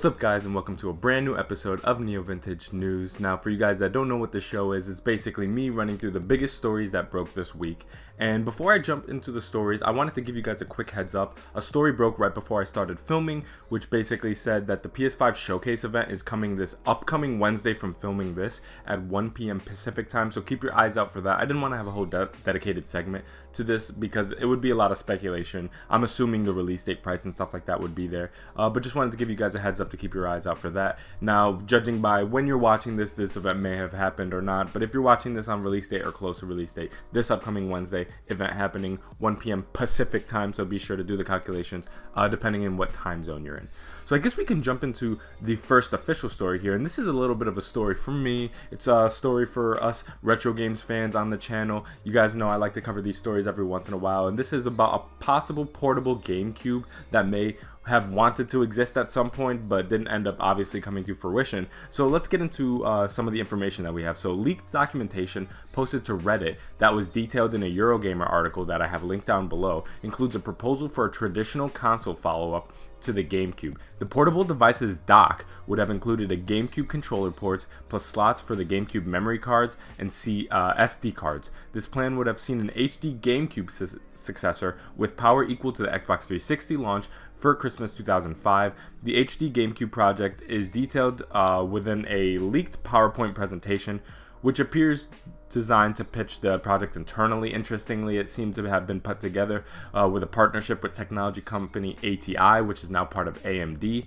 What's up, guys, and welcome to a brand new episode of NeoVintage News. Now, for you guys that don't know what the show is, it's basically me running through the biggest stories that broke this week. And before I jump into the stories, I wanted to give you guys a quick heads up. A story broke right before I started filming, which basically said that the PS5 showcase event is coming this upcoming Wednesday from filming this at 1 p.m. Pacific time, so keep your eyes out for that. I didn't want to have a whole dedicated segment to this because it would be a lot of speculation. I'm assuming the release date, price, and stuff like that would be there, but just wanted to give you guys a heads up to keep your eyes out for that. Now, judging by when you're watching this event may have happened or not, but if you're watching this on release date or close to release date, this upcoming Wednesday, event happening 1 p.m. Pacific time, so be sure to do the calculations depending on what time zone you're in. So I guess we can jump into the first official story here, and this is a little bit of a story for me. It's a story for us retro games fans on the channel. You guys know I like to cover these stories every once in a while, and this is about a possible portable Gamecube that may have wanted to exist at some point but didn't end up obviously coming to fruition. So let's get into some of the information that we have. So leaked documentation posted to Reddit that was detailed in a Eurogamer article that I have linked down below includes a proposal for a traditional console follow-up to the Gamecube. The portable device's dock would have included a Gamecube controller port plus slots for the Gamecube memory cards and SD cards. This plan would have seen an HD Gamecube successor with power equal to the Xbox 360 launch for Christmas 2005. The HD Gamecube project is detailed within a leaked PowerPoint presentation, which appears designed to pitch the project internally. Interestingly, it seemed to have been put together with a partnership with technology company ATI, which is now part of AMD,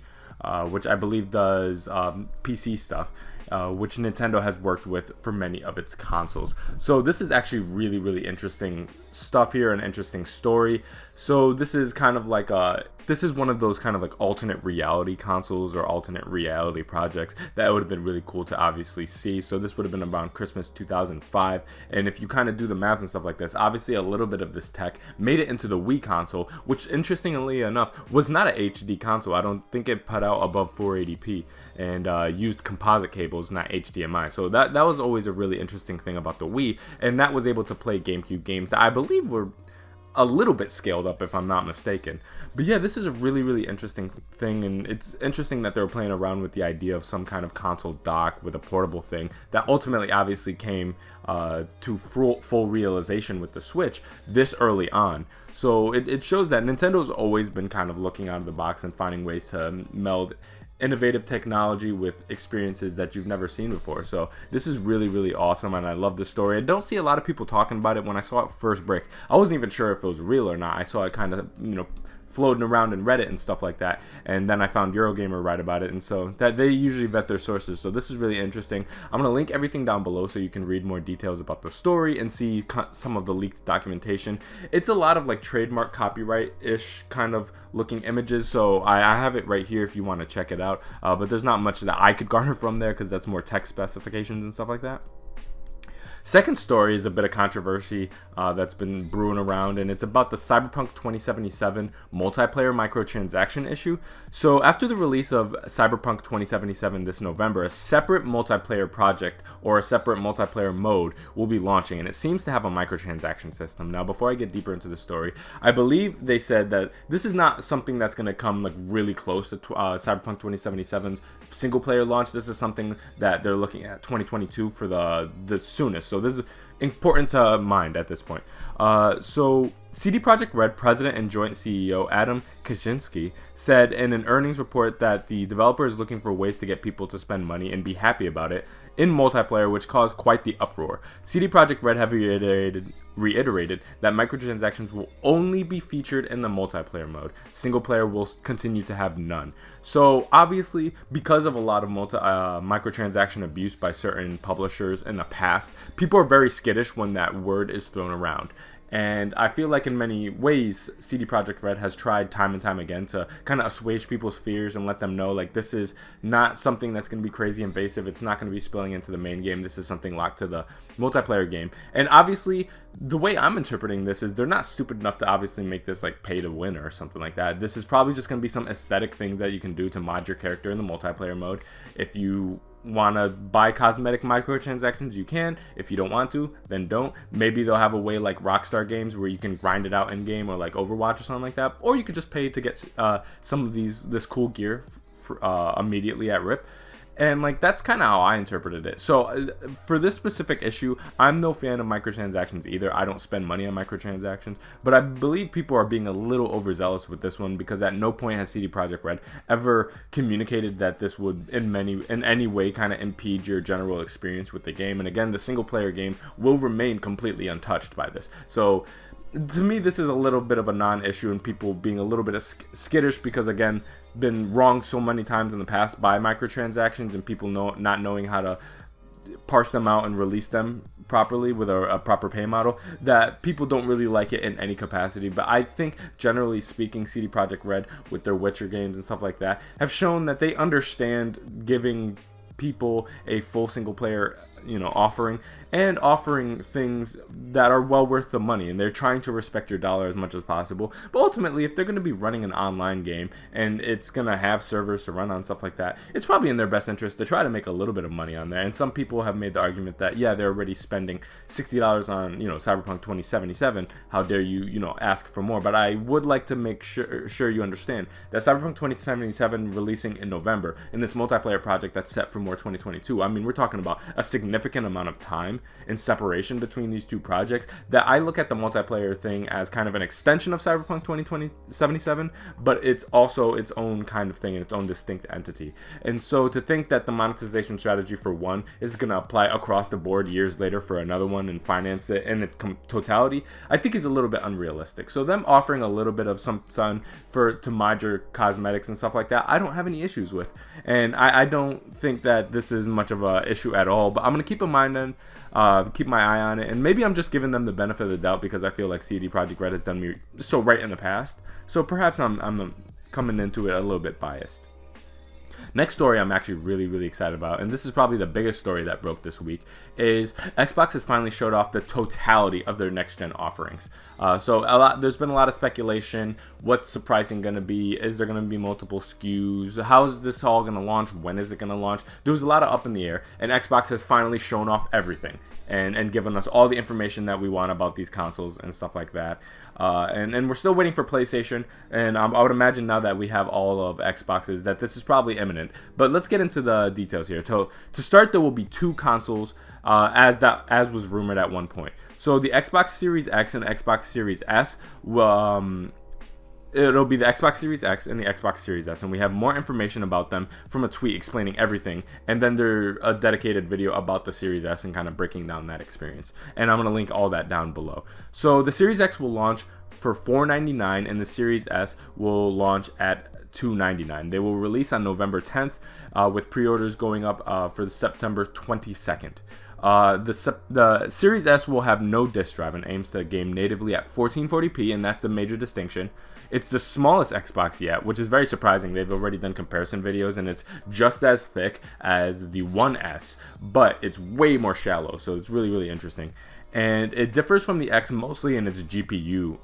which I believe does PC stuff, which Nintendo has worked with for many of its consoles. So this is actually really interesting stuff here, an interesting story. So this is kind of like this is one of those kind of like alternate reality consoles or alternate reality projects that would have been really cool to obviously see. So this would have been around Christmas 2005, and if you kind of do the math and stuff like this, obviously a little bit of this tech made it into the Wii console, which interestingly enough was not an HD console. I don't think it put out above 480p and used composite cables, not HDMI. So that was always a really interesting thing about the Wii, and that was able to play GameCube games that I believe were a little bit scaled up, if I'm not mistaken. But yeah, this is a really interesting thing, and it's interesting that they're playing around with the idea of some kind of console dock with a portable thing that ultimately obviously came to full realization with the Switch this early on. So it shows that Nintendo's always been kind of looking out of the box and finding ways to meld innovative technology with experiences that you've never seen before. So this is really awesome, and I love the story. I don't see a lot of people talking about it. When I saw it first break, I wasn't even sure if it was real or not. I saw it kind of, floating around in Reddit and stuff like that, and then I found Eurogamer write about it, and so that they usually vet their sources. So this is really interesting. I'm going to link everything down below so you can read more details about the story and see some of the leaked documentation. It's a lot of like trademark copyright-ish kind of looking images, so I have it right here if you want to check it out, but there's not much that I could garner from there because that's more text specifications and stuff like that. Second story is a bit of controversy that's been brewing around, and it's about the Cyberpunk 2077 multiplayer microtransaction issue. So after the release of Cyberpunk 2077 this November, a separate multiplayer project or a separate multiplayer mode will be launching, and it seems to have a microtransaction system. Now, before I get deeper into the story, I believe they said that this is not something that's going to come like really close to Cyberpunk 2077's single player launch. This is something that they're looking at 2022 for the soonest. So this is important to mind at this point. So CD Projekt Red president and joint CEO Adam Kaczynski said in an earnings report that the developer is looking for ways to get people to spend money and be happy about it in multiplayer, which caused quite the uproar. CD Projekt Red have reiterated that microtransactions will only be featured in the multiplayer mode. Single player will continue to have none. So obviously, because of a lot of microtransaction abuse by certain publishers in the past, people are very skittish when that word is thrown around. And I feel like in many ways, CD Projekt Red has tried time and time again to kind of assuage people's fears and let them know like this is not something that's going to be crazy invasive. It's not going to be spilling into the main game. This is something locked to the multiplayer game. And obviously, the way I'm interpreting this is they're not stupid enough to obviously make this like pay to win or something like that. This is probably just going to be some aesthetic thing that you can do to mod your character in the multiplayer mode. If you want to buy cosmetic microtransactions, you can. If you don't want to, then don't. Maybe they'll have a way like Rockstar Games where you can grind it out in game, or like Overwatch or something like that, or you could just pay to get some of this cool gear immediately at rip. And like that's kind of how I interpreted it. So for this specific issue, I'm no fan of microtransactions either. I don't spend money on microtransactions, but I believe people are being a little overzealous with this one, because at no point has CD Projekt Red ever communicated that this would in any way kind of impede your general experience with the game. And again, the single player game will remain completely untouched by this. So to me, this is a little bit of a non-issue, and people being a little bit of skittish because, again, been wronged so many times in the past by microtransactions, and people not knowing how to parse them out and release them properly with a proper pay model, that people don't really like it in any capacity. But I think, generally speaking, CD Projekt Red with their Witcher games and stuff like that have shown that they understand giving people a full single player offering, and offering things that are well worth the money, and they're trying to respect your dollar as much as possible. But ultimately, if they're going to be running an online game and it's going to have servers to run on, stuff like that, it's probably in their best interest to try to make a little bit of money on there. And some people have made the argument that, yeah, they're already spending $60 on Cyberpunk 2077, how dare you ask for more. But I would like to make sure you understand that Cyberpunk 2077 releasing in November, in this multiplayer project that's set for more 2022, I mean, we're talking about a significant amount of time in separation between these two projects, that I look at the multiplayer thing as kind of an extension of Cyberpunk 2077, but it's also its own kind of thing and its own distinct entity. And so to think that the monetization strategy for one is going to apply across the board years later for another one and finance it in its totality, I think is a little bit unrealistic. So them offering a little bit of some sun to major cosmetics and stuff like that, I don't have any issues with. And I don't think that this is much of a issue at all, but I'm going to keep in mind and keep my eye on it, and maybe I'm just giving them the benefit of the doubt because I feel like CD Projekt Red has done me so right in the past, so perhaps I'm coming into it a little bit biased. Next story I'm actually really excited about, and this is probably the biggest story that broke this week, is Xbox has finally showed off the totality of their next-gen offerings. There's been a lot of speculation. What's the pricing going to be? Is there going to be multiple SKUs? How is this all going to launch? When is it going to launch? There was a lot of up in the air, and Xbox has finally shown off everything and given us all the information that we want about these consoles and stuff like that. And we're still waiting for PlayStation, and I would imagine now that we have all of Xboxes that this is probably imminent. But let's get into the details here. To start, there will be two consoles, as was rumored at one point. So the Xbox Series X and Xbox Series S it'll be the Xbox Series X and the Xbox Series S, and we have more information about them from a tweet explaining everything, and then there's a dedicated video about the Series S and kind of breaking down that experience, and I'm going to link all that down below. So the Series X will launch for $499, and the Series S will launch at $299. They will release on November 10th, with pre-orders going up for September 22nd. The Series S will have no disk drive and aims to game natively at 1440p, and that's a major distinction. It's the smallest Xbox yet, which is very surprising. They've already done comparison videos, and it's just as thick as the One S, but it's way more shallow, so it's really interesting. And it differs from the X mostly in its GPU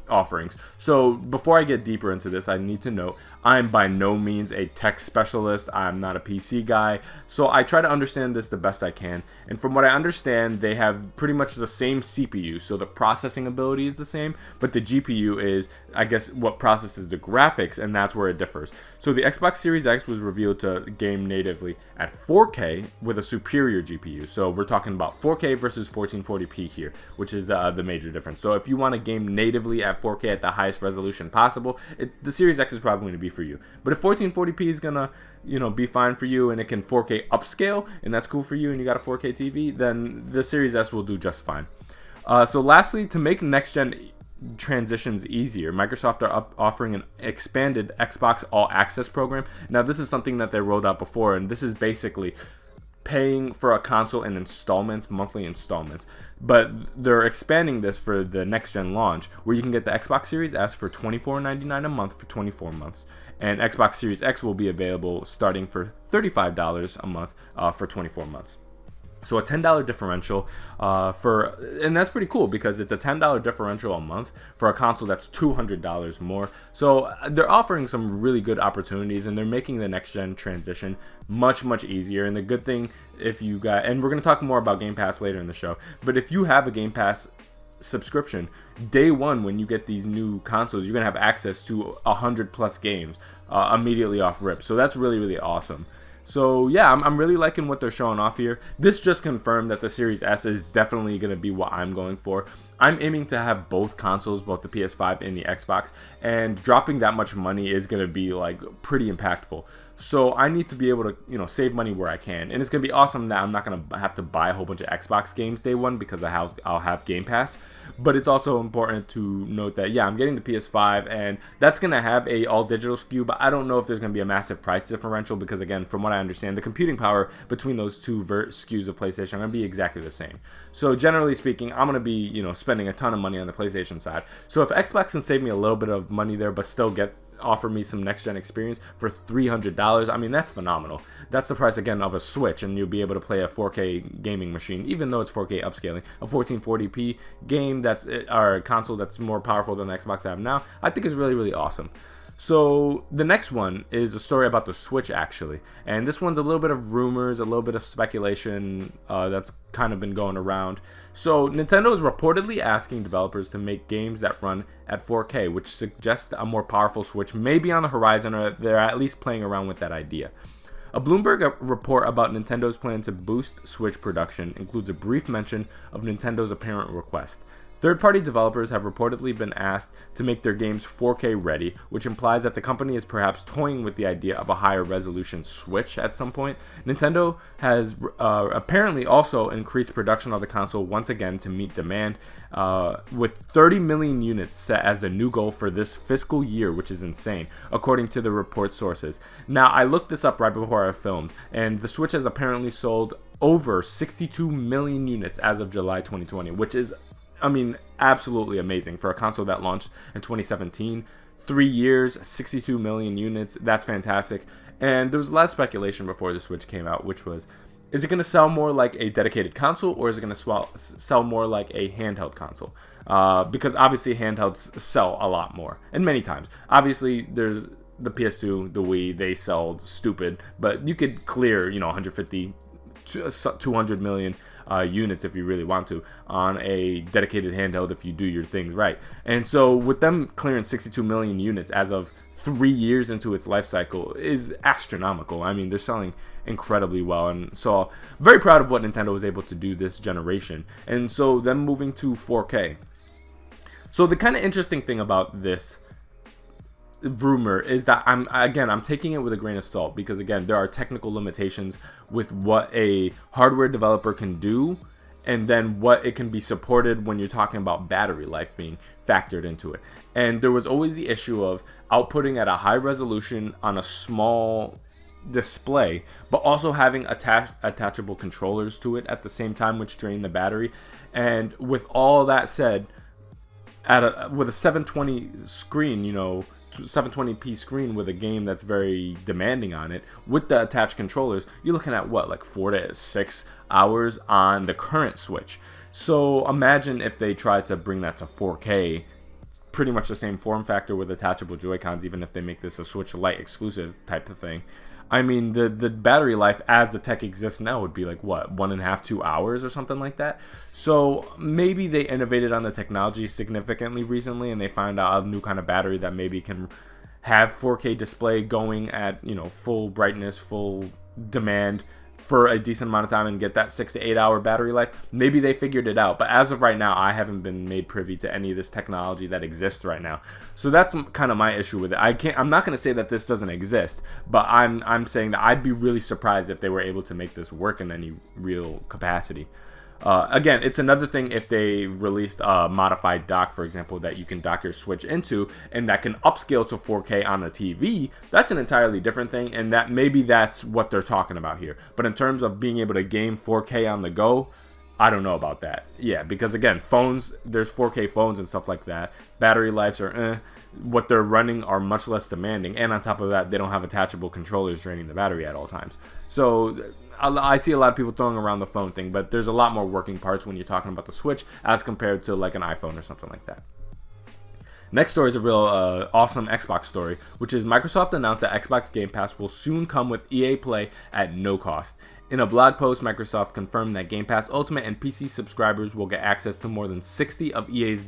offerings. So before I get deeper into this, I need to note I'm by no means a tech specialist. I'm not a PC guy, so I try to understand this the best I can. And from what I understand, they have pretty much the same CPU, so the processing ability is the same, but the GPU is, I guess, what processes the graphics, and that's where it differs. So the Xbox Series X was revealed to game natively at 4K with a superior GPU. So we're talking about 4K versus 1440p here, which is the major difference. So if you want to game natively at 4K at the highest resolution possible, the Series X is probably going to be for you. But if 1440p is gonna be fine for you, and it can 4K upscale, and that's cool for you, and you got a 4K TV, then the Series S will do just fine. So lastly, to make next gen transitions easier, Microsoft are offering an expanded Xbox All Access program. Now this is something that they rolled out before, and this is basically paying for a console in monthly installments, but they're expanding this for the next gen launch, where you can get the Xbox Series S for $24.99 a month for 24 months, and Xbox Series X will be available starting for $35 a month for 24 months. So a $10 differential and that's pretty cool because it's a $10 differential a month for a console that's $200 more. So they're offering some really good opportunities, and they're making the next gen transition much easier. And the good thing, if you got, and we're going to talk more about Game Pass later in the show, but if you have a Game Pass subscription, day one when you get these new consoles, you're gonna have access to 100 plus games immediately off rip. So that's really, really awesome. So yeah, I'm really liking what they're showing off here. This just confirmed that the Series S is definitely going to be what I'm going for. I'm aiming to have both consoles, both the PS5 and the Xbox, and dropping that much money is going to be like pretty impactful. So I need to be able to, you know, save money where I can, and it's gonna be awesome that I'm not gonna have to buy a whole bunch of Xbox games day one because I'll have Game Pass. But it's also important to note that yeah, I'm getting the PS5, and that's gonna have a all digital SKU, but I don't know if there's gonna be a massive price differential because again, from what I understand, the computing power between those two SKUs of PlayStation are gonna be exactly the same. So generally speaking, I'm gonna be, you know, spending a ton of money on the PlayStation side. So if Xbox can save me a little bit of money there, but still offer me some next gen experience for $300, I mean, that's phenomenal. That's the price again of a Switch, and you'll be able to play a 4K gaming machine, even though it's 4K upscaling. A 1440p game or a console that's more powerful than the Xbox I have now, I think is really, really awesome. So the next one is a story about the Switch actually, and this one's a little bit of rumors, a little bit of speculation that's kind of been going around. So Nintendo is reportedly asking developers to make games that run at 4K, which suggests a more powerful Switch may be on the horizon, or they're at least playing around with that idea. A Bloomberg report about Nintendo's plan to boost Switch production includes a brief mention of Nintendo's apparent request. Third-party developers have reportedly been asked to make their games 4K ready, which implies that the company is perhaps toying with the idea of a higher resolution Switch at some point. Nintendo has apparently also increased production of the console once again to meet demand, with 30 million units set as the new goal for this fiscal year, which is insane, according to the report sources. Now, I looked this up right before I filmed, and the Switch has apparently sold over 62 million units as of July 2020, which is, I mean, absolutely amazing for a console that launched in 2017. 3 years, 62 million units. That's fantastic. And there was a lot of speculation before the Switch came out, which was, is it going to sell more like a dedicated console, or is it going to sell more like a handheld console? Because obviously handhelds sell a lot more, and many times. Obviously, there's the PS2, the Wii, they sold stupid, but you could clear, you know, 150, 200 million units if you really want to on a dedicated handheld if you do your things right. And so with them clearing 62 million units as of 3 years into its life cycle is astronomical. I mean, they're selling incredibly well, and so very proud of what Nintendo was able to do this generation. And so them moving to 4K. So the kind of interesting thing about this rumor is that I'm taking it with a grain of salt, because again, there are technical limitations with what a hardware developer can do, and then what it can be supported when you're talking about battery life being factored into it. And there was always the issue of outputting at a high resolution on a small display, but also having attachable controllers to it at the same time, which drain the battery. And with all that said, with a 720 screen, you know, 720p screen with a game that's very demanding on it, with the attached controllers, you're looking at what, like 4 to 6 hours on the current Switch. So imagine if they tried to bring that to 4K, pretty much the same form factor with attachable Joy-Cons, even if they make this a Switch Lite exclusive type of thing. I mean, the battery life as the tech exists now would be like, what, 1.5, 2 hours or something like that. So maybe they innovated on the technology significantly recently, and they found out a new kind of battery that maybe can have 4K display going at, you know, full brightness, full demand for a decent amount of time, and get that 6 to 8 hour battery life. Maybe they figured it out, but as of right now, I haven't been made privy to any of this technology that exists right now. So that's kind of my issue with it. I'm not going to say that this doesn't exist, but I'm saying that I'd be really surprised if they were able to make this work in any real capacity. Again, it's another thing if they released a modified dock, for example, that you can dock your Switch into, and that can upscale to 4K on the TV. That's an entirely different thing, and that maybe that's what they're talking about here. But in terms of being able to game 4K on the go, I don't know about that. Yeah, because again, phones, there's 4K phones and stuff like that. Battery lives are what they're running are much less demanding, and on top of that, they don't have attachable controllers draining the battery at all times. So I see a lot of people throwing around the phone thing, but there's a lot more working parts when you're talking about the Switch as compared to like an iPhone or something like that. Next story is a real awesome Xbox story, which is Microsoft announced that Xbox Game Pass will soon come with EA Play at no cost. In a blog post, Microsoft confirmed that Game Pass Ultimate and PC subscribers will get access to more than 60 of EA's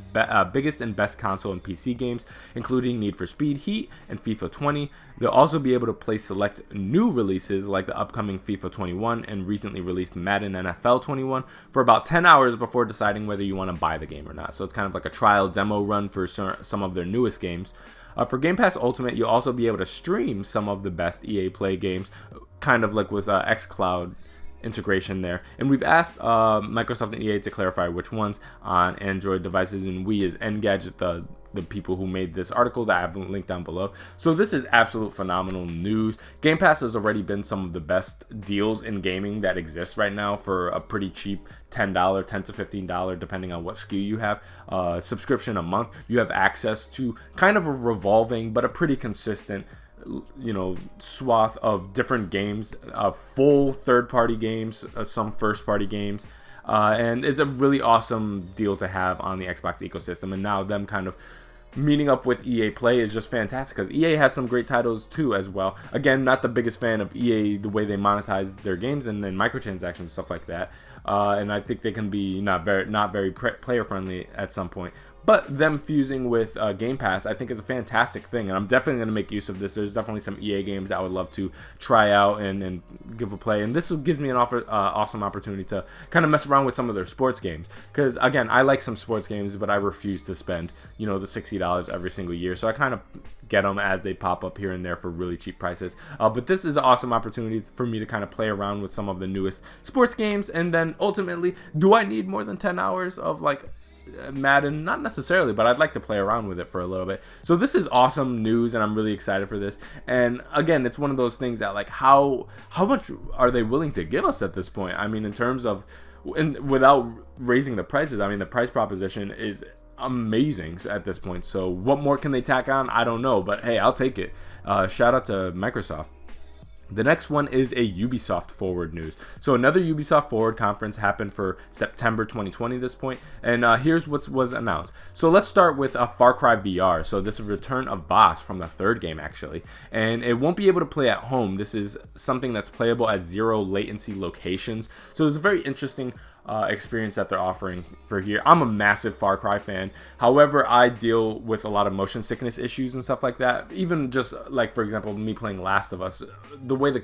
biggest and best console and PC games, including Need for Speed Heat and FIFA 20. They'll also be able to play select new releases like the upcoming FIFA 21 and recently released Madden NFL 21 for about 10 hours before deciding whether you want to buy the game or not. So it's kind of like a trial demo run for some of their newest games. For Game Pass Ultimate, you'll also be able to stream some of the best EA Play games, kind of like with xCloud integration there. And we've asked Microsoft and EA to clarify which ones on Android devices, and we as Engadget, the people who made this article that I have linked down below. So this is absolute phenomenal news. Game Pass has already been some of the best deals in gaming that exist right now for a pretty cheap $10, $10 to $15, depending on what SKU you have, subscription a month. You have access to kind of a revolving but a pretty consistent swath of different games, full third-party games, some first-party games, and it's a really awesome deal to have on the Xbox ecosystem. And now them kind of meeting up with EA Play is just fantastic because EA has some great titles too as well. Again, not the biggest fan of EA, the way they monetize their games and microtransactions and stuff like that, and I think they can be not very player friendly at some point. But them fusing with Game Pass, I think, is a fantastic thing, and I'm definitely going to make use of this. There's definitely some EA games I would love to try out and give a play, and this gives me an awesome opportunity to kind of mess around with some of their sports games. Because, again, I like some sports games, but I refuse to spend, the $60 every single year, so I kind of get them as they pop up here and there for really cheap prices. But this is an awesome opportunity for me to kind of play around with some of the newest sports games, and then ultimately, do I need more than 10 hours of, Madden? Not necessarily, but I'd like to play around with it for a little bit. So this is awesome news, and I'm really excited for this. And again, it's one of those things that how much are they willing to give us at this point? I mean, in terms of, and without raising the prices, I mean, the price proposition is amazing at this point. So what more can they tack on? I don't know, but hey, I'll take it. Shout out to Microsoft. The next one is a Ubisoft Forward news. So another Ubisoft Forward conference happened for September 2020 at this point, and here's what was announced. So let's start with Far Cry VR. So this is a return of Voss from the third game actually, and it won't be able to play at home. This is something that's playable at zero latency locations. So it's a very interesting experience that they're offering for here. I'm a massive Far Cry fan. However, I deal with a lot of motion sickness issues and stuff like that. Even just like, for example, me playing Last of Us, the way the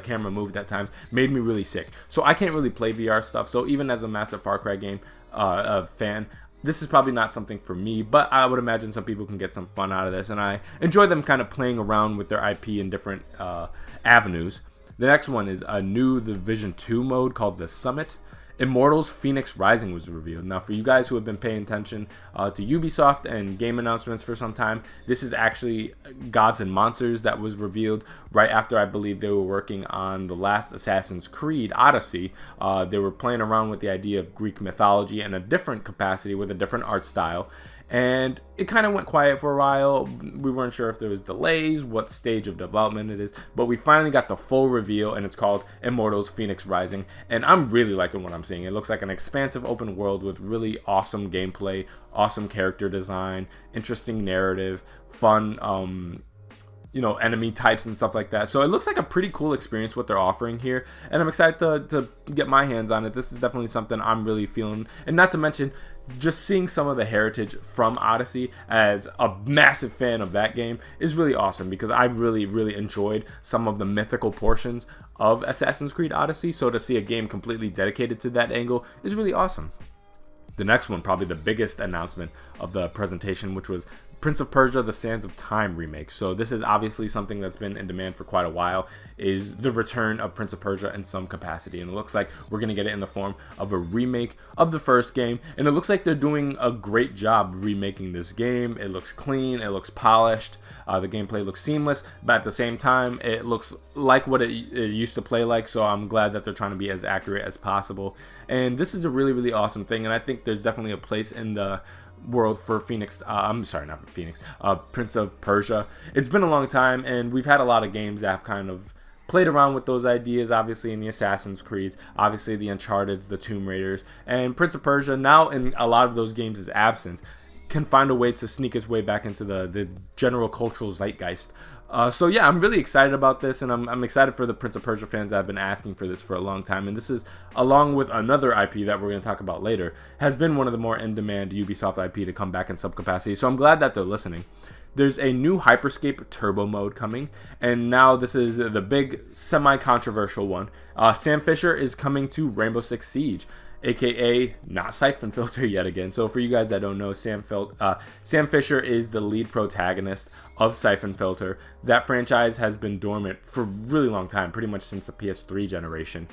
camera moved at times made me really sick. So I can't really play VR stuff. So even as a massive Far Cry game fan, this is probably not something for me, but I would imagine some people can get some fun out of this, and I enjoy them kind of playing around with their IP in different avenues. The next one is a new The Division 2 mode called The Summit. Immortals Phoenix Rising was revealed. Now, for you guys who have been paying attention to Ubisoft and game announcements for some time, this is actually Gods and Monsters that was revealed right after, I believe, they were working on the last Assassin's Creed, Odyssey. They were playing around with the idea of Greek mythology in a different capacity with a different art style. And it kind of went quiet for a while. We weren't sure if there was delays, what stage of development it is, but we finally got the full reveal, and it's called Immortals Phoenix Rising, and I'm really liking what I'm seeing. It looks like an expansive open world with really awesome gameplay, awesome character design, interesting narrative, fun enemy types and stuff like that. So it looks like a pretty cool experience what they're offering here, and I'm excited to get my hands on it. This is definitely something I'm really feeling, and not to mention just seeing some of the heritage from Odyssey. As a massive fan of that game is really awesome, because I really enjoyed some of the mythical portions of Assassin's Creed Odyssey, so to see a game completely dedicated to that angle is really awesome. The next one, probably the biggest announcement of the presentation, which was Prince of Persia: The Sands of Time remake. So this is obviously something that's been in demand for quite a while, is the return of Prince of Persia in some capacity, and it looks like we're going to get it in the form of a remake of the first game, and it looks like they're doing a great job remaking this game. It looks clean, it looks polished, the gameplay looks seamless, but at the same time it looks like what it used to play like, so I'm glad that they're trying to be as accurate as possible, and this is a really awesome thing, and I think there's definitely a place in the world for Prince of Persia. It's been a long time, and we've had a lot of games that have kind of played around with those ideas, obviously in the Assassin's Creed, obviously the Uncharted's, the Tomb Raiders, and Prince of Persia, now in a lot of those games' absence, can find a way to sneak its way back into the general cultural zeitgeist So yeah, I'm really excited about this, and I'm excited for the Prince of Persia fans that have been asking for this for a long time. And this is, along with another IP that we're going to talk about later, has been one of the more in-demand Ubisoft IP to come back in some capacity. So I'm glad that they're listening. There's a new Hyperscape Turbo mode coming, and now this is the big semi-controversial one. Sam Fisher is coming to Rainbow Six Siege, aka not Siphon Filter yet again. So for you guys that don't know, Sam Fisher is the lead protagonist of Siphon Filter. That franchise has been dormant for a really long time, pretty much since the PS3 generation.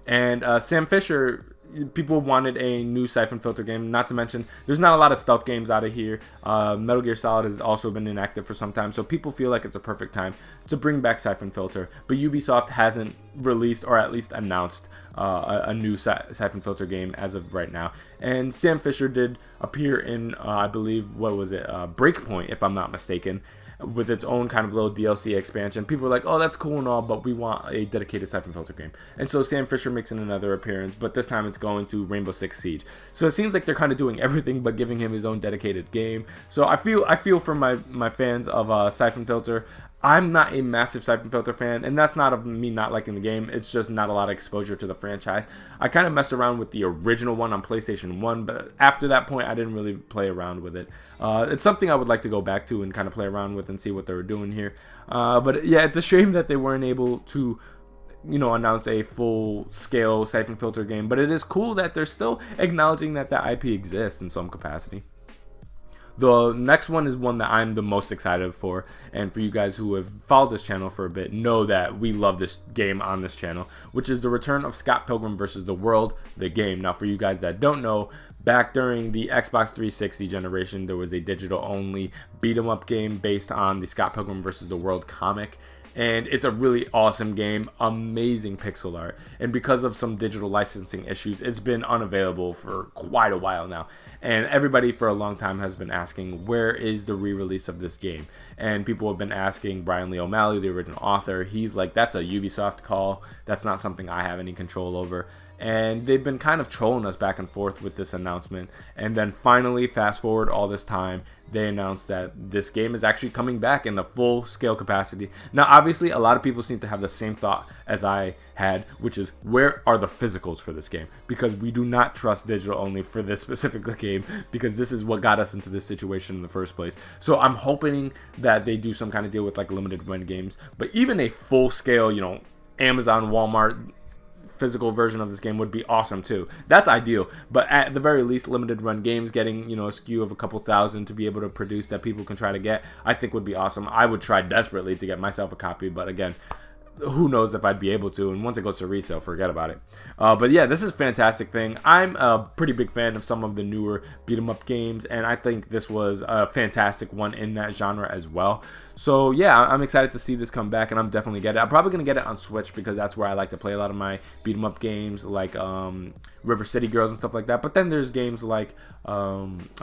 And Sam Fisher, people wanted a new Siphon Filter game. Not to mention, there's not a lot of stealth games out of here. Metal Gear Solid has also been inactive for some time, so people feel like it's a perfect time to bring back Siphon Filter. But Ubisoft hasn't released, or at least announced, a new Siphon Filter game as of right now. And Sam Fisher did appear in, I believe, what was it, Breakpoint, if I'm not mistaken, with its own kind of little DLC expansion. People are like, oh, that's cool and all, but we want a dedicated Siphon Filter game. And so Sam Fisher makes another appearance, but this time it's going to Rainbow Six Siege. So it seems like they're kind of doing everything but giving him his own dedicated game. So I feel for my fans of Siphon Filter. I'm not a massive Siphon Filter fan, and that's not of me not liking the game. It's just not a lot of exposure to the franchise. I kind of messed around with the original one on PlayStation 1, but after that point, I didn't really play around with it. It's something I would like to go back to and kind of play around with and see what they were doing here. But yeah, it's a shame that they weren't able to, announce a full-scale Siphon Filter game. But it is cool that they're still acknowledging that that IP exists in some capacity. The next one is one that I'm the most excited for, and for you guys who have followed this channel for a bit, know that we love this game on this channel, which is the return of Scott Pilgrim vs. the World, the game. Now, for you guys that don't know, back during the Xbox 360 generation, there was a digital-only beat-em-up game based on the Scott Pilgrim vs. the World comic. And it's a really awesome game, amazing pixel art. And because of some digital licensing issues, it's been unavailable for quite a while now. And everybody for a long time has been asking, where is the re-release of this game? And people have been asking Brian Lee O'Malley, the original author. He's like, that's a Ubisoft call. That's not something I have any control over. And they've been kind of trolling us back and forth with this announcement. And then finally, fast forward all this time, they announced that this game is actually coming back in a full-scale capacity. Now, obviously, a lot of people seem to have the same thought as I had, which is, where are the physicals for this game? Because we do not trust digital only for this specific game, because this is what got us into this situation in the first place. So I'm hoping that they do some kind of deal with like limited run games. But even a full-scale, Amazon, Walmart physical version of this game would be awesome too. That's ideal, but at the very least, limited run games getting a SKU of a couple thousand to be able to produce that people can try to get, I think would be awesome. I would try desperately to get myself a copy, but again, who knows if I'd be able to, and once it goes to resale, forget about it. But yeah, this is a fantastic thing. I'm a pretty big fan of some of the newer beat 'em up games, and I think this was a fantastic one in that genre as well. So yeah, I'm excited to see this come back, and I'm definitely get it. I'm probably gonna get it on Switch because that's where I like to play a lot of my beat 'em up games, like River City Girls and stuff like that. But then there's games like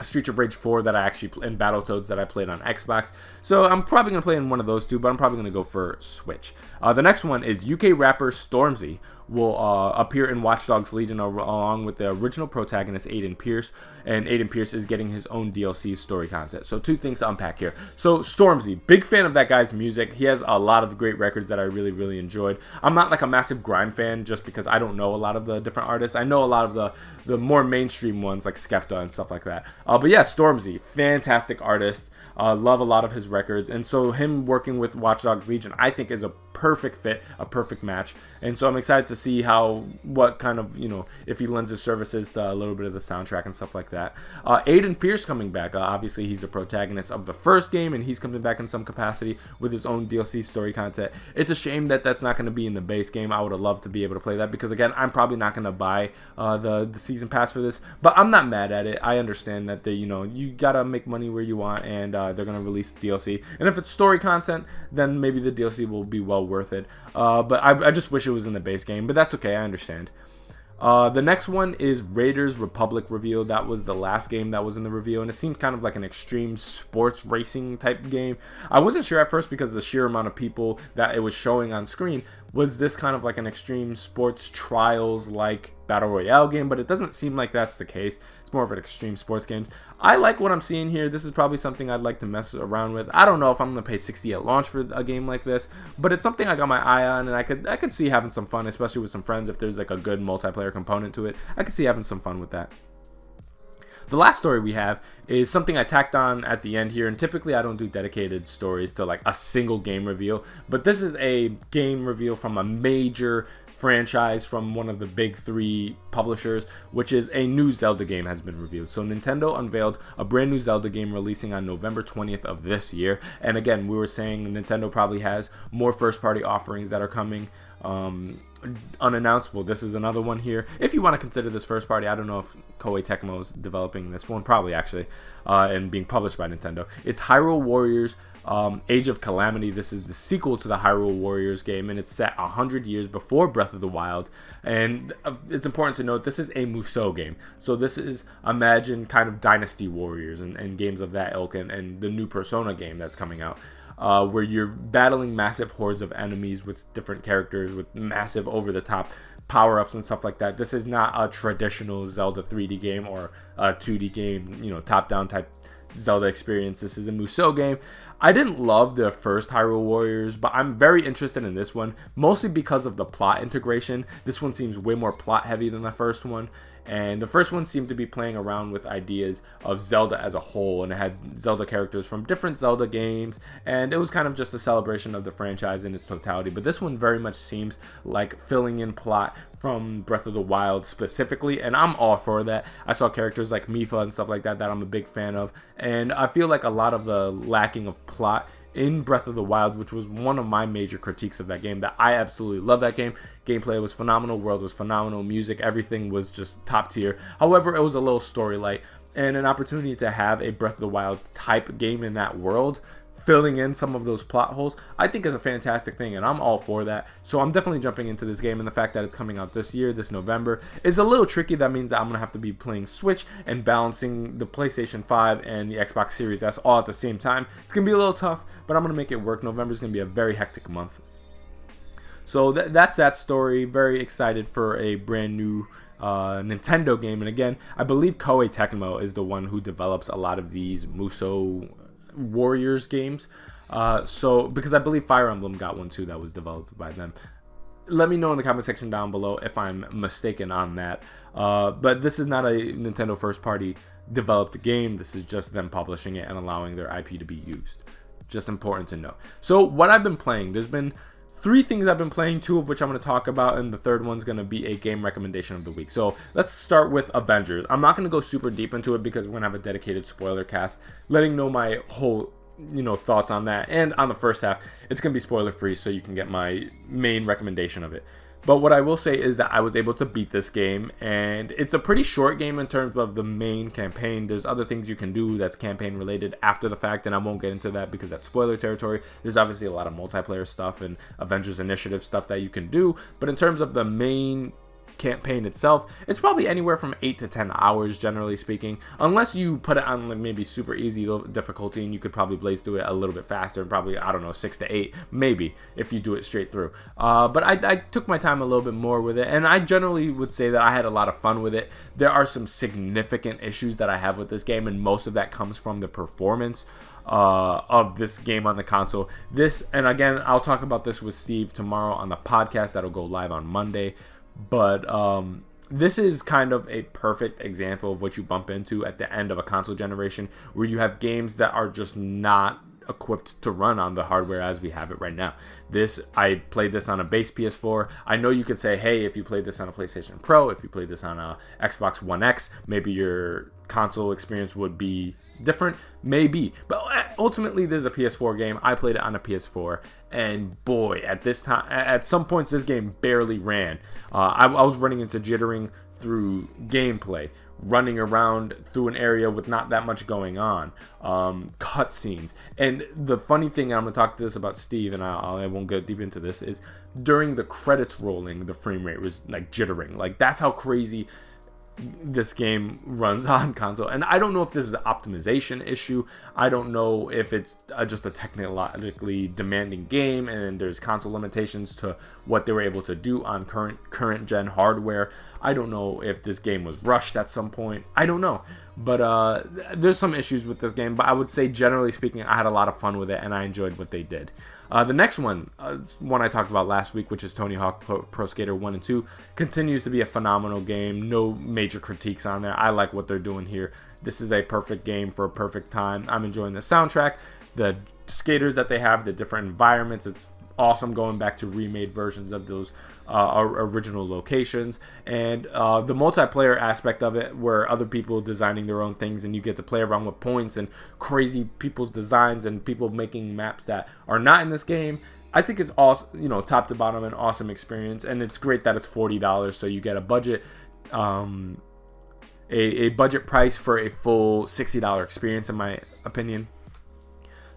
Streets of Rage 4 that I actually, and Battletoads that I played on Xbox. So I'm probably gonna play in one of those two, but I'm probably gonna go for Switch. The next one is UK rapper Stormzy will appear in Watch Dogs Legion along with the original protagonist Aiden Pierce, and Aiden Pierce is getting his own DLC story content. So two things to unpack here. So Stormzy, big fan of that guy's music. He has a lot of great records that I really enjoyed. I'm not like a massive grime fan just because I don't know a lot of the different artists. I know a lot of the more mainstream ones like Skepta and stuff like that. But yeah, Stormzy, fantastic artist. Love a lot of his records, and so him working with Watch Dogs Legion I think is a perfect fit, a perfect match. And so I'm excited to see what kind of, if he lends his services to a little bit of the soundtrack and stuff like that. Aiden Pierce coming back, obviously he's the protagonist of the first game, and he's coming back in some capacity with his own DLC story content. It's a shame that that's not going to be in the base game. I would have loved to be able to play that, because again, I'm probably not going to buy the season pass for this, but I'm not mad at it. I understand that you gotta make money where you want, and they're going to release DLC, and if it's story content, then maybe the DLC will be well worth it. But I just wish it was in the base game, but that's okay, I understand. The next one is Raiders Republic reveal. That was the last game that was in the reveal, and it seemed kind of like an extreme sports racing type game. I wasn't sure at first because of the sheer amount of people that it was showing on screen. Was this kind of like an extreme sports trials like battle royale game, but it doesn't seem like that's the case. It's more of an extreme sports game. I like what I'm seeing here. This is probably something I'd like to mess around with. I don't know if I'm going to pay $60 at launch for a game like this, but it's something I got my eye on, and I could see having some fun, especially with some friends. If there's like a good multiplayer component to it, I could see having some fun with that. The last story we have is something I tacked on at the end here, and typically I don't do dedicated stories to like a single game reveal, but this is a game reveal from a major franchise from one of the big 3 publishers, which is a new Zelda game has been revealed. So Nintendo unveiled a brand new Zelda game releasing on November 20th of this year. And again, we were saying Nintendo probably has more first-party offerings that are coming unannounced. Well, this is another one here. If you want to consider this first party, I don't know if Koei Tecmo is developing this one, probably actually, and being published by Nintendo. It's Hyrule Warriors Age of Calamity. This is the sequel to the Hyrule Warriors game, and it's set 100 years before Breath of the Wild. And it's important to note this is a Musou game, so this is, imagine kind of Dynasty Warriors and games of that ilk, and the new Persona game that's coming out. Where you're battling massive hordes of enemies with different characters with massive over-the-top power-ups and stuff like that. This is not a traditional Zelda 3D game or a 2D game, you know, top-down type Zelda experience. This is a Musou game. I didn't love the first Hyrule Warriors, but I'm very interested in this one, mostly because of the plot integration. This one seems way more plot heavy than the first one. And the first one seemed to be playing around with ideas of Zelda as a whole, and it had Zelda characters from different Zelda games, and it was kind of just a celebration of the franchise in its totality. But this one very much seems like filling in plot from Breath of the Wild specifically, and I'm all for that. I saw characters like Mipha and stuff like that I'm a big fan of, and I feel like a lot of the lacking of plot in Breath of the Wild, which was one of my major critiques of that game, that I absolutely love that game. Gameplay was phenomenal, world was phenomenal, music, everything was just top tier. However, it was a little story light, and an opportunity to have a Breath of the Wild type game in that world, filling in some of those plot holes, I think is a fantastic thing, and I'm all for that. So I'm definitely jumping into this game, and the fact that it's coming out this year, this November, is a little tricky. That means that I'm going to have to be playing Switch and balancing the PlayStation 5 and the Xbox Series S all at the same time. It's going to be a little tough, but I'm going to make it work. November is going to be a very hectic month. So that's that story. Very excited for a brand new Nintendo game, and again, I believe Koei Tecmo is the one who develops a lot of these Musou Warriors games, so because I believe Fire Emblem got one too that was developed by them. Let me know in the comment section down below if I'm mistaken on that, but this is not a Nintendo first party developed game. This is just them publishing it and allowing their IP to be used. Just important to know. So what I've been playing, there's been 3 things I've been playing, 2 of which I'm going to talk about, and the third one's going to be a game recommendation of the week. So let's start with Avengers. I'm not going to go super deep into it because we're going to have a dedicated spoiler cast, letting know my whole, thoughts on that. And on the first half, it's going to be spoiler free, so you can get my main recommendation of it. But what I will say is that I was able to beat this game, and it's a pretty short game in terms of the main campaign. There's other things you can do that's campaign related after the fact, and I won't get into that because that's spoiler territory. There's obviously a lot of multiplayer stuff and Avengers Initiative stuff that you can do, but in terms of the main campaign itself, it's probably anywhere from 8 to 10 hours, generally speaking, unless you put it on like maybe super easy difficulty, and you could probably blaze through it a little bit faster, and probably, I don't know, 6 to 8 maybe if you do it straight through. But I took my time a little bit more with it, and I generally would say that I had a lot of fun with it. There are some significant issues that I have with this game, and most of that comes from the performance of this game on the console. And again, I'll talk about this with Steve tomorrow on the podcast that'll go live on Monday. But this is kind of a perfect example of what you bump into at the end of a console generation, where you have games that are just not equipped to run on the hardware as we have it right now. I played this on a base PS4. I know you could say, hey, if you played this on a PlayStation Pro, if you played this on a Xbox One X, maybe your console experience would be different, maybe, but ultimately this is a PS4 game. I played it on a PS4, and boy, at some points this game barely ran. I was running into jittering through gameplay, running around through an area with not that much going on, cutscenes. And the funny thing, and I'm going to talk to this about Steve, and I won't go deep into this, is during the credits rolling, the frame rate was like jittering. Like, that's how crazy this game runs on console. And I don't know if this is an optimization issue. I don't know if it's just a technologically demanding game and there's console limitations to what they were able to do on current gen hardware. I don't know if this game was rushed at some point. I don't know. But there's some issues with this game. But I would say, generally speaking, I had a lot of fun with it and I enjoyed what they did. The next one, one I talked about last week, which is Tony Hawk Pro Skater 1 and 2, continues to be a phenomenal game. No major critiques on there. I like what they're doing here. This is a perfect game for a perfect time. I'm enjoying the soundtrack, the skaters that they have, the different environments. It's awesome going back to remade versions of those original locations, and the multiplayer aspect of it, where other people designing their own things and you get to play around with points and crazy people's designs and people making maps that are not in this game. I think it's awesome, you know, top to bottom, an awesome experience, and it's great that it's $40, so you get a budget a budget price for a full $60 experience, in my opinion.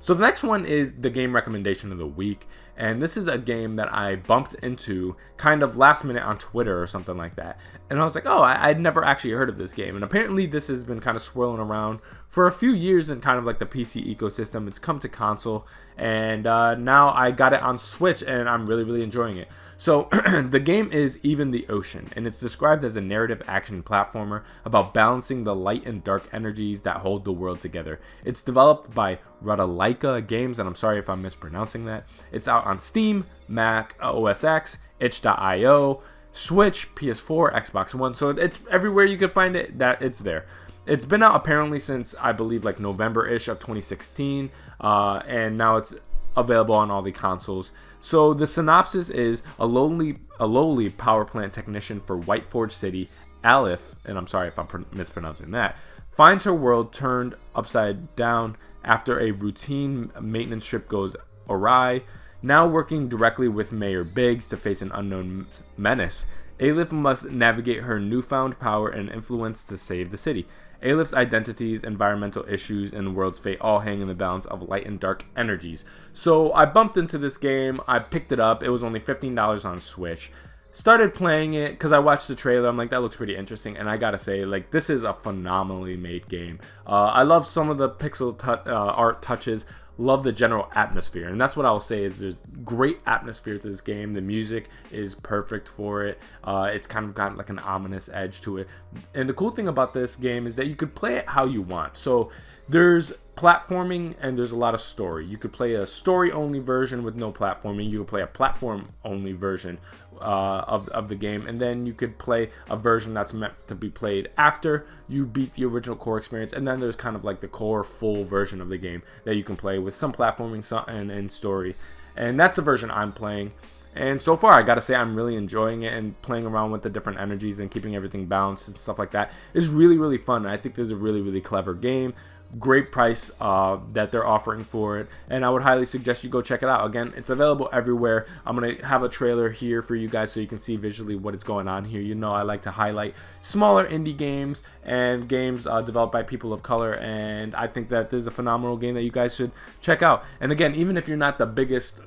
So the next one is the game recommendation of the week, and this is a game that I bumped into kind of last minute on Twitter or something like that, and I was like, oh, I'd never actually heard of this game, and apparently this has been kind of swirling around for a few years in kind of like the PC ecosystem. It's come to console, and now I got it on Switch, and I'm really enjoying it. So the game is Even the Ocean, and it's described as a narrative action platformer about balancing the light and dark energies that hold the world together. It's developed by Rodalaika Games, and I'm sorry if I'm mispronouncing that. It's out on Steam, Mac OS X, itch.io, Switch, PS4, Xbox One, so it's everywhere you can find it, that it's there. It's been out apparently since, I believe, like November-ish of 2016, and now it's available on all the consoles. So the synopsis is a lowly power plant technician for Whiteforge City, Aleph, and I'm sorry if I'm mispronouncing that, finds her world turned upside down after a routine maintenance trip goes awry. Now working directly with Mayor Biggs to face an unknown menace, Aleph must navigate her newfound power and influence to save the city. Aleph's identities, environmental issues, and the world's fate all hang in the balance of light and dark energies. So I bumped into this game. I picked it up. It was only $15 on Switch. Started playing it because I watched the trailer. I'm like, that looks pretty interesting. And I gotta say, like, this is a phenomenally made game. I love some of the pixel art touches. Love the general atmosphere, and that's what I'll say is there's great atmosphere to this game. The music is perfect for it. It's kind of got like an ominous edge to it, and the cool thing about this game is that you could play it how you want. So there's platforming and there's a lot of story. You could play a story only version with no platforming. You could play a platform only version of the game, and then you could play a version that's meant to be played after you beat the original core experience, and then there's kind of like the core full version of the game that you can play with some platforming and story, and that's the version I'm playing. And so far, I gotta say, I'm really enjoying it, and playing around with the different energies and keeping everything balanced and stuff like that is really fun. I think there's a really clever game. Great price that they're offering for it, and I would highly suggest you go check it out. Again, it's available everywhere. I'm gonna have a trailer here for you guys so you can see visually what is going on here. You know, I like to highlight smaller indie games and games developed by people of color, and I think that this is a phenomenal game that you guys should check out. And again, even if you're not the biggest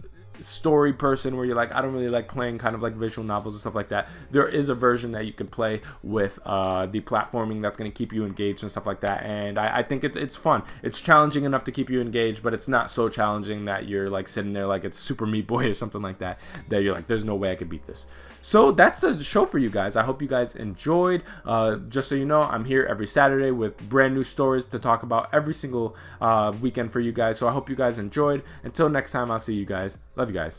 story person, where you're like, I don't really like playing kind of like visual novels and stuff like that, there is a version that you can play with the platforming that's going to keep you engaged and stuff like that, and I think it's fun. It's challenging enough to keep you engaged, but it's not so challenging that you're like sitting there like it's Super Meat Boy or something like that you're like, there's no way I could beat this. So that's the show for you guys. I hope you guys enjoyed. Just so you know, I'm here every Saturday with brand new stories to talk about every single weekend for you guys, so I hope you guys enjoyed. Until next time, I'll see you guys. Love you guys.